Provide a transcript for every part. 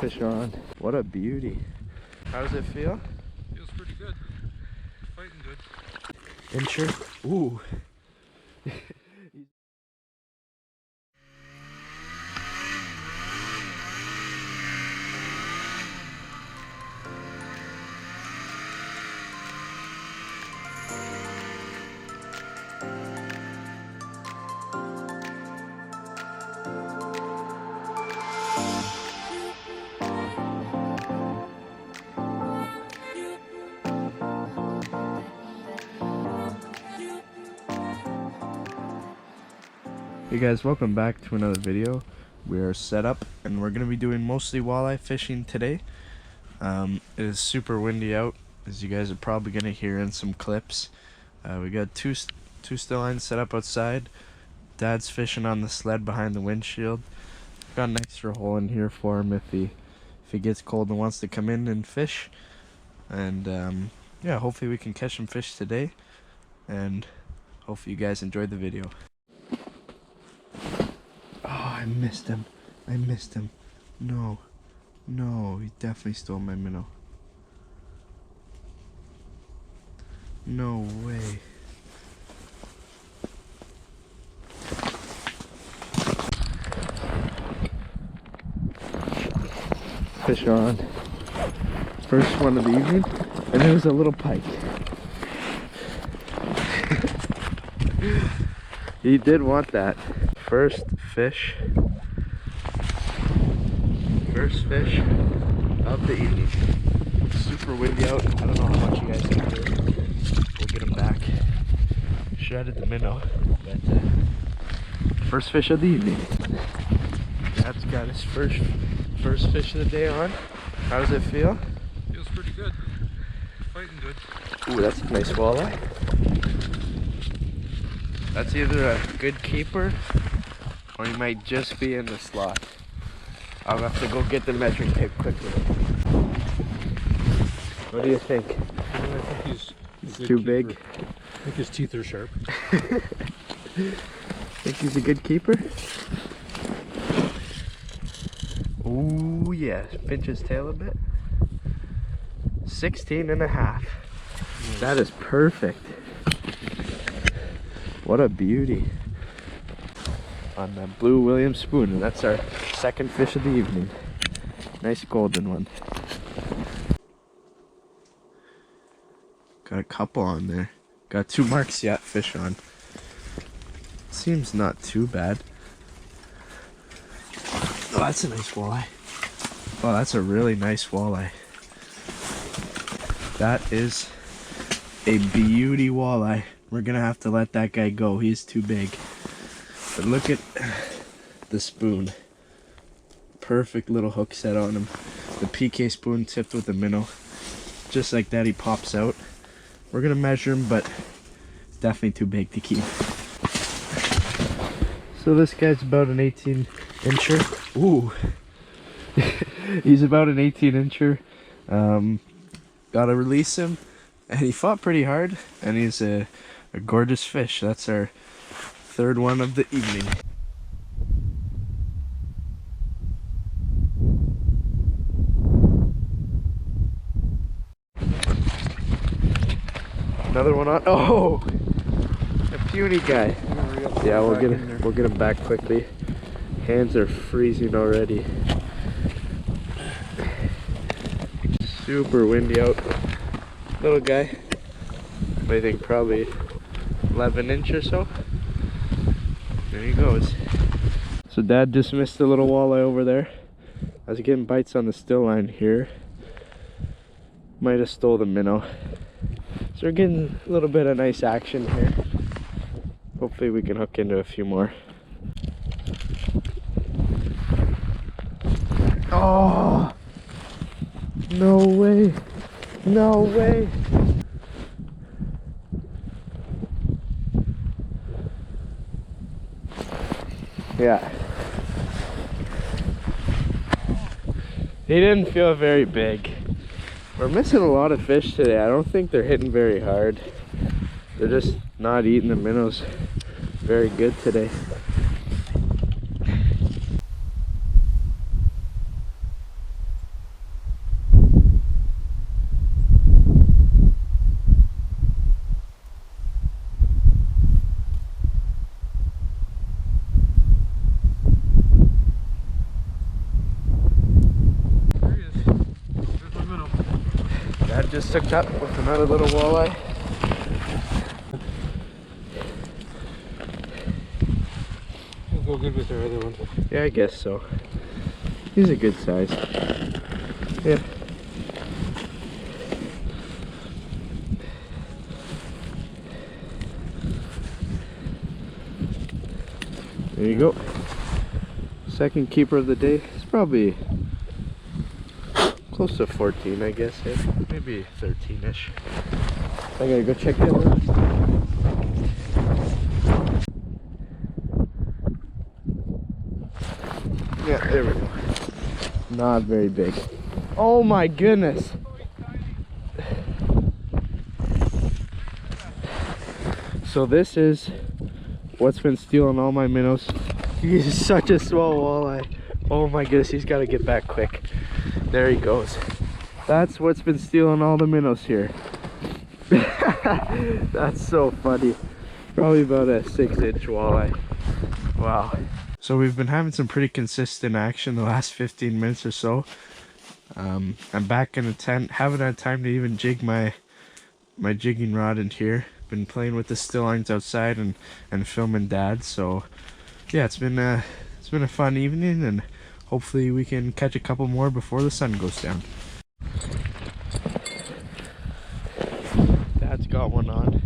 fish on. What a beauty. How does it feel? Feels pretty good. Fighting good. Incher? Ooh. Hey guys, welcome back to another video. We are set up and we're going to be doing mostly walleye fishing today. It is super windy out, as you guys are probably going to hear in some clips. We got two still lines set up outside. Dad's fishing on the sled behind the windshield. Got an extra hole in here for him if he gets cold and wants to come in and fish. And yeah, hopefully we can catch some fish today, and hopefully you guys enjoyed the video. I missed him. I missed him. No. No, he definitely stole my minnow. No way. Fish on. First one of the evening, and it was a little pike. He did want that. First fish of the evening. Super windy out. I don't know how much you guys can hear. We'll get him back. Shredded the minnow, but first fish of the evening. Dad's got his first fish of the day on. How does it feel? Feels pretty good. Fighting good. Ooh, that's a nice walleye. That's either a good keeper, or he might just be in the slot. I'll have to go get the measuring tape quickly. What do you think? I think he's too big? I think his teeth are sharp. Think he's a good keeper? Ooh yeah, pinch his tail a bit. 16 and a half. Nice. That is perfect. What a beauty. On the blue Williams spoon, and that's our second fish of the evening. Nice golden one. Got a couple on there. Got 2 marks yet fish on. Seems not too bad. Oh, that's a nice walleye. Oh, that's a really nice walleye. That is a beauty walleye. We're gonna have to let that guy go. He's too big. But look at the spoon. Perfect little hook set on him. The PK spoon tipped with a minnow. Just like that, he pops out. We're gonna measure him, but it's definitely too big to keep. So this guy's about an 18 incher. Ooh. He's about an 18 incher. Gotta release him. And he fought pretty hard. And he's a gorgeous fish. That's our third one of the evening. Another one on. Oh, a puny guy. Yeah, we'll get him back quickly. Hands are freezing already. Super windy out. Little guy. I think probably 11 inch or so. There he goes. So Dad just missed a little walleye over there. I was getting bites on the still line here. Might have stole the minnow. So we're getting a little bit of nice action here. Hopefully we can hook into a few more. Oh! No way! No way! Yeah. He didn't feel very big. We're missing a lot of fish today. I don't think they're hitting very hard. They're just not eating the minnows very good today. just hooked up with another little walleye. He'll go good with our other one. Yeah, I guess so. He's a good size. Yeah. There you go. Second keeper of the day. It's probably close to 14, I guess. Eh? Maybe 13-ish. I gotta go check the other one. Yeah, there we go. Not very big. Oh my goodness. So this is what's been stealing all my minnows. He's such a small walleye. Oh my goodness, he's got to get back quick. There he goes. That's what's been stealing all the minnows here. That's so funny. Probably about a 6-inch walleye. Wow. So we've been having some pretty consistent action the last 15 minutes or so. I'm back in the tent. Haven't had time to even jig my jigging rod in here. Been playing with the still lines outside and filming Dad. So yeah, it's been a fun evening, and hopefully we can catch a couple more before the sun goes down. Dad's got one on.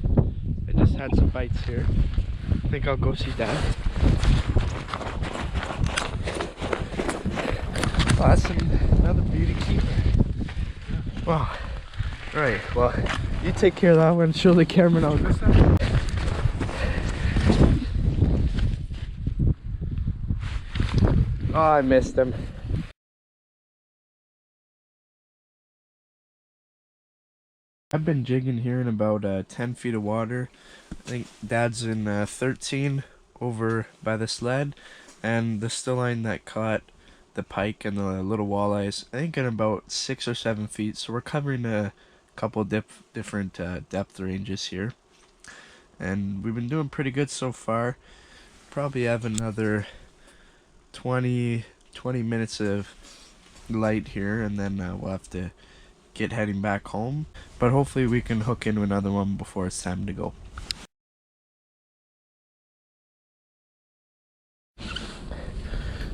I just had some bites here. I think I'll go see Dad. Oh, that's another beauty keeper. Wow. Right, well, you take care of that one, show the camera now. Oh, I missed him. I've been jigging here in about 10 feet of water. I think Dad's in 13 over by the sled, and the still line that caught the pike and the little walleyes, I think in about 6 or 7 feet. So we're covering a couple different depth ranges here, and we've been doing pretty good so far. Probably have another 20 minutes of light here, and then we'll have to get heading back home, but hopefully we can hook into another one before it's time to go.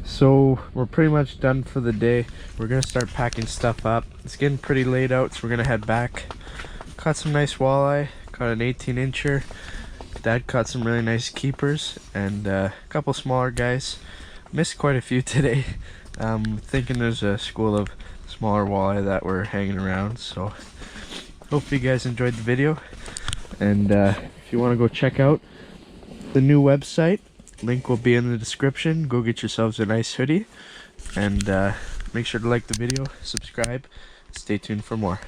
So we're pretty much done for the day. We're gonna start packing stuff up. It's getting pretty late out, so we're gonna head back. Caught some nice walleye, caught an 18-incher. Dad caught some really nice keepers and a couple smaller guys. Missed quite a few today. Thinking there's a school of smaller walleye that were hanging around. So hope you guys enjoyed the video, and if you want to go check out the new website, link will be in the description. Go get yourselves a nice hoodie, and make sure to like the video, subscribe, stay tuned for more.